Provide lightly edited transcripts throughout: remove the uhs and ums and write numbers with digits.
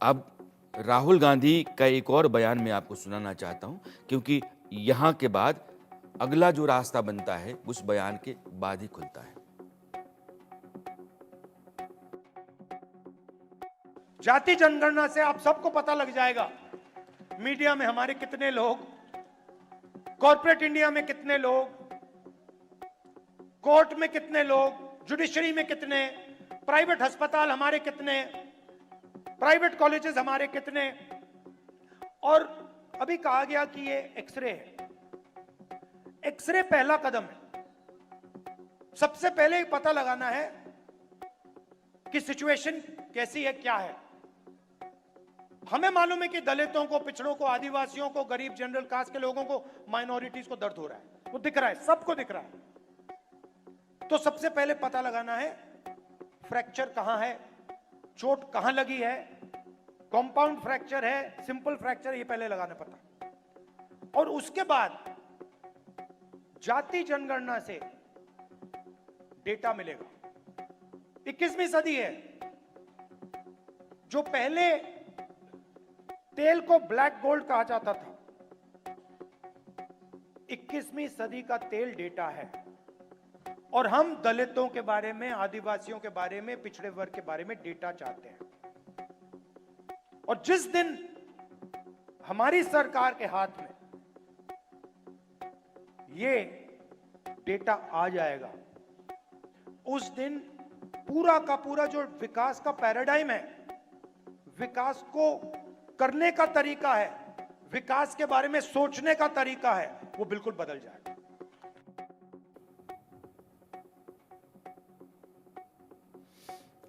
अब राहुल गांधी का एक और बयान मैं आपको सुनाना चाहता हूं, क्योंकि यहां के बाद अगला जो रास्ता बनता है उस बयान के बाद ही खुलता है। जाति जनगणना से आप सबको पता लग जाएगा मीडिया में हमारे कितने लोग, कॉर्पोरेट इंडिया में कितने लोग, कोर्ट में कितने लोग, जुडिशरी में कितने, प्राइवेट अस्पताल हमारे कितने, प्राइवेट कॉलेजेस हमारे कितने। और अभी कहा गया कि ये एक्सरे है। एक्सरे पहला कदम है। सबसे पहले पता लगाना है कि सिचुएशन कैसी है, क्या है। हमें मालूम है कि दलितों को, पिछड़ों को, आदिवासियों को, गरीब जनरल कास्ट के लोगों को, माइनॉरिटीज को दर्द हो रहा है, वो दिख रहा है, सबको दिख रहा है। तो सबसे पहले पता लगाना है फ्रैक्चर कहां है, चोट कहां लगी है, कंपाउंड फ्रैक्चर है, सिंपल फ्रैक्चर, ये पहले लगाना पता। और उसके बाद जाति जनगणना से डेटा मिलेगा। 21वीं सदी है। जो पहले तेल को ब्लैक गोल्ड कहा जाता था, 21वीं सदी का तेल डेटा है। और हम दलितों के बारे में, आदिवासियों के बारे में, पिछड़े वर्ग के बारे में डेटा चाहते हैं। और जिस दिन हमारी सरकार के हाथ में ये डेटा आ जाएगा, उस दिन पूरा का पूरा जो विकास का पैराडाइम है, विकास को करने का तरीका है, विकास के बारे में सोचने का तरीका है, वो बिल्कुल बदल जाएगा।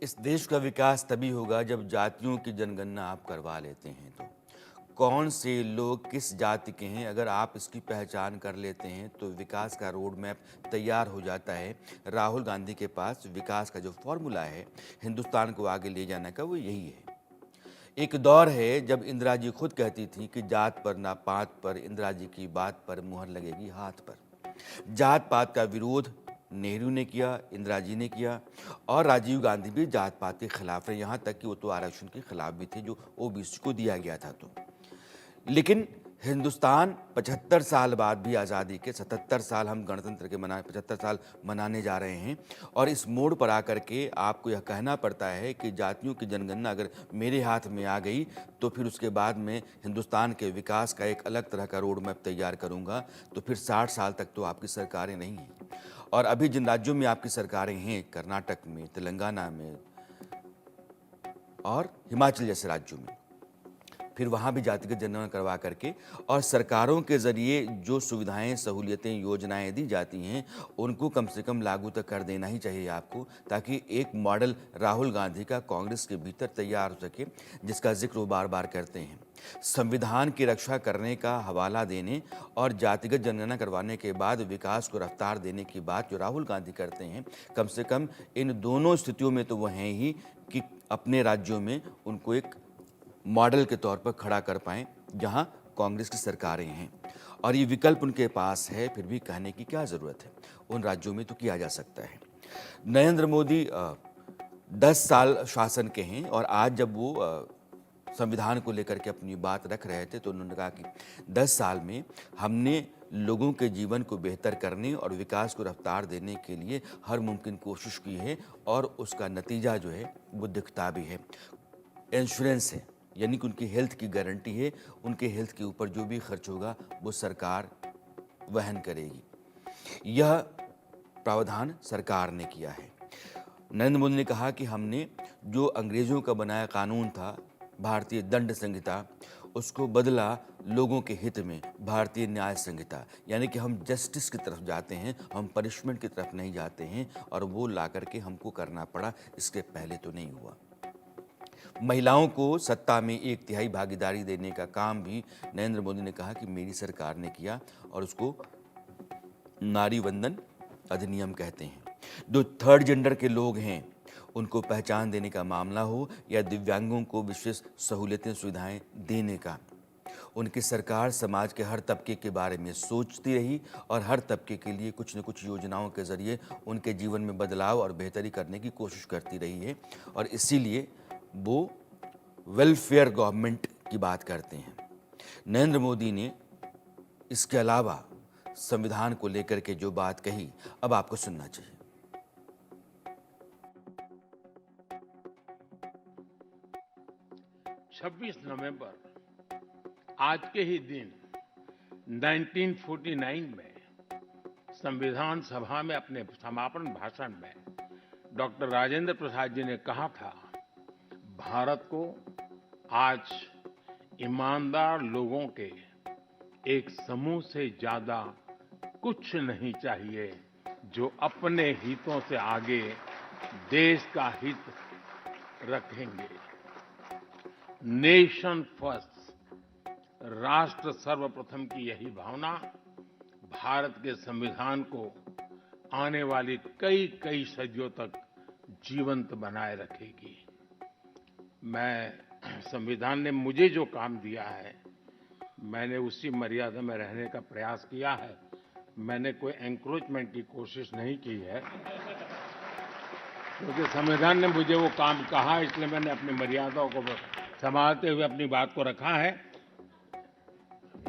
इस देश का विकास तभी होगा जब जातियों की जनगणना आप करवा लेते हैं। तो कौन से लोग किस जाति के हैं, अगर आप इसकी पहचान कर लेते हैं तो विकास का रोड मैप तैयार हो जाता है। राहुल गांधी के पास विकास का जो फॉर्मूला है हिंदुस्तान को आगे ले जाने का, वो यही है। एक दौर है जब इंदिरा जी खुद कहती थी कि जात पर ना पात पर, इंदिरा जी की बात पर मुहर लगेगी हाथ पर। जात पात का विरोध नेहरू ने किया, इंदिरा जी ने किया, और राजीव गांधी भी जात पात के खिलाफ है। यहाँ तक कि वो तो आरक्षण के खिलाफ भी थे जो ओबीसी को दिया गया था। तो लेकिन हिंदुस्तान 75 साल बाद भी आज़ादी के, 77 साल हम गणतंत्र के 75 साल मनाने जा रहे हैं, और इस मोड़ पर आकर के आपको यह कहना पड़ता है कि जातियों की जनगणना अगर मेरे हाथ में आ गई तो फिर उसके बाद में हिंदुस्तान के विकास का एक अलग तरह का रोड मैप तैयार करूंगा। तो फिर 60 साल तक तो आपकी सरकारें नहीं हैं। और अभी जिन राज्यों में आपकी सरकारें हैं, कर्नाटक में, तेलंगाना में और हिमाचल जैसे राज्यों में, फिर वहाँ भी जातिगत जनगणना करवा करके और सरकारों के ज़रिए जो सुविधाएं, सहूलियतें, योजनाएं दी जाती हैं उनको कम से कम लागू तक कर देना ही चाहिए आपको, ताकि एक मॉडल राहुल गांधी का कांग्रेस के भीतर तैयार हो सके, जिसका जिक्र वो बार बार करते हैं। संविधान की रक्षा करने का हवाला देने और जातिगत जनगणना करवाने के बाद विकास को रफ्तार देने की बात जो राहुल गांधी करते हैं, कम से कम इन दोनों स्थितियों में तो वो हैं ही कि अपने राज्यों में उनको एक मॉडल के तौर पर खड़ा कर पाएं जहां कांग्रेस की सरकारें हैं। और ये विकल्प उनके पास है, फिर भी कहने की क्या ज़रूरत है, उन राज्यों में तो किया जा सकता है। नरेंद्र मोदी 10 साल शासन के हैं, और आज जब वो संविधान को लेकर के अपनी बात रख रहे थे तो उन्होंने कहा कि 10 साल में हमने लोगों के जीवन को बेहतर करने और विकास को रफ्तार देने के लिए हर मुमकिन कोशिश की है, और उसका नतीजा जो है वो दिखता भी है। इंश्योरेंस है, यानी कि उनकी हेल्थ की गारंटी है, उनके हेल्थ के ऊपर जो भी खर्च होगा वो सरकार वहन करेगी। यह प्रावधान सरकार ने किया है। नरेंद्र मोदी ने कहा कि हमने जो अंग्रेजों का बनाया कानून था, भारतीय दंड संहिता, उसको बदला लोगों के हित में भारतीय न्याय संहिता, यानी कि हम जस्टिस की तरफ जाते हैं, हम पनिशमेंट की तरफ नहीं जाते हैं, और वो ला करके हमको करना पड़ा, इसके पहले तो नहीं हुआ। महिलाओं को सत्ता में 1/3 भागीदारी देने का काम भी नरेंद्र मोदी ने कहा कि मेरी सरकार ने किया, और उसको नारी वंदन अधिनियम कहते हैं। जो थर्ड जेंडर के लोग हैं उनको पहचान देने का मामला हो या दिव्यांगों को विशेष सहूलियतें, सुविधाएं देने का, उनकी सरकार समाज के हर तबके के बारे में सोचती रही और हर तबके के लिए कुछ न कुछ योजनाओं के ज़रिए उनके जीवन में बदलाव और बेहतरी करने की कोशिश करती रही है। और इसीलिए वो वेलफेयर गवर्नमेंट की बात करते हैं। नरेंद्र मोदी ने इसके अलावा संविधान को लेकर के जो बात कही, अब आपको सुनना चाहिए। 26 नवंबर आज के ही दिन 1949 में संविधान सभा में अपने समापन भाषण में डॉक्टर राजेंद्र प्रसाद जी ने कहा था, भारत को आज ईमानदार लोगों के एक समूह से ज्यादा कुछ नहीं चाहिए, जो अपने हितों से आगे देश का हित रखेंगे। नेशन फर्स्ट, राष्ट्र सर्वप्रथम की यही भावना भारत के संविधान को आने वाली कई सदियों तक जीवंत बनाए रखेगी। मैं संविधान ने मुझे जो काम दिया है, मैंने उसी मर्यादा में रहने का प्रयास किया है। मैंने कोई एंक्रोचमेंट की कोशिश नहीं की है, क्योंकि संविधान ने मुझे वो काम कहा, इसलिए मैंने अपनी मर्यादाओं को संभालते हुए अपनी बात को रखा है।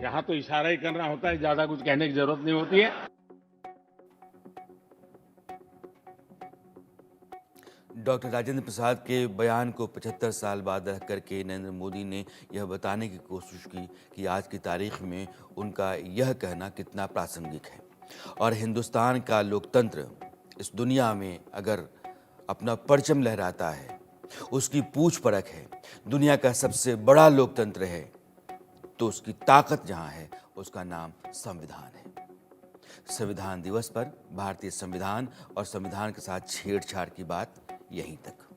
यहां तो इशारा ही करना होता है, ज्यादा कुछ कहने की जरूरत नहीं होती है। डॉक्टर राजेंद्र प्रसाद के बयान को 75 साल बाद रख करके नरेंद्र मोदी ने यह बताने की कोशिश की कि आज की तारीख में उनका यह कहना कितना प्रासंगिक है। और हिंदुस्तान का लोकतंत्र इस दुनिया में अगर अपना परचम लहराता है, उसकी पूछ परख है, दुनिया का सबसे बड़ा लोकतंत्र है, तो उसकी ताकत जहां है उसका नाम संविधान है। संविधान दिवस पर भारतीय संविधान और संविधान के साथ छेड़छाड़ की बात यहीं तक।